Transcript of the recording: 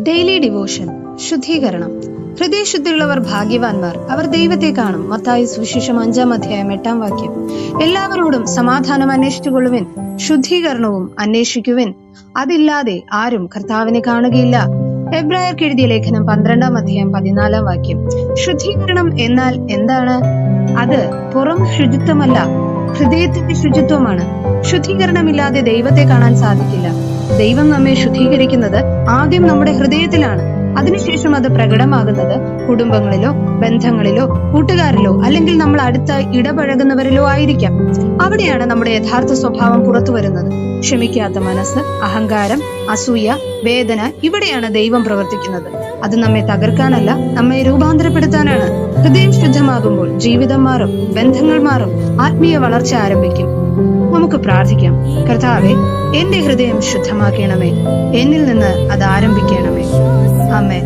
Daily devotion. ശുദ്ധീകരണം. ഹൃദയശുദ്ധിയുള്ളവർ ഭാഗ്യവാന്മാർ, അവർ ദൈവത്തെ കാണും. മത്തായി സുവിശേഷം 5:8 എല്ലാവരോടും സമാധാനം അന്വേഷിച്ചുകൊള്ളുവിൻ, ശുദ്ധീകരണവും അന്വേഷിക്കുവിൻ, അതില്ലാതെ ആരും കർത്താവിനെ കാണുകയില്ല. എബ്രായർക്ക് എഴുതിയ ലേഖനം 12:14 ശുദ്ധീകരണം എന്നാൽ എന്താണ്? അത് പുറം ശുചിത്വമല്ല, ഹൃദയത്തിന്റെ ശുചിത്വമാണ്. ശുദ്ധീകരണമില്ലാതെ ദൈവത്തെ കാണാൻ സാധിക്കില്ല. ദൈവം നമ്മെ ശുദ്ധീകരിക്കുന്നത് ആദ്യം നമ്മുടെ ഹൃദയത്തിലാണ്. അതിനുശേഷം അത് പ്രകടമാകുന്നത് കുടുംബങ്ങളിലോ ബന്ധങ്ങളിലോ കൂട്ടുകാരിലോ അല്ലെങ്കിൽ നമ്മൾ അടുത്ത് ഇടപഴകുന്നവരിലോ ആയിരിക്കാം. അവിടെയാണ് നമ്മുടെ യഥാർത്ഥ സ്വഭാവം പുറത്തു വരുന്നത്. ക്ഷമിക്കാത്ത മനസ്സ്, അഹങ്കാരം, അസൂയ, വേദന, ഇവിടെയാണ് ദൈവം പ്രവർത്തിക്കുന്നത്. അത് നമ്മെ തകർക്കാനല്ല, നമ്മെ രൂപാന്തരപ്പെടുത്താനാണ്. ഹൃദയം ശുദ്ധമാകുമ്പോൾ ജീവിതം മാറും, ബന്ധങ്ങൾ മാറും, ആത്മീയ വളർച്ച ആരംഭിക്കും. നമുക്ക് പ്രാർത്ഥിക്കാം. കർത്താവെ, എന്റെ ഹൃദയം ശുദ്ധമാക്കണമേ, എന്നിൽ നിന്ന് അത് ആരംഭിക്കണമേ. ആമേൻ.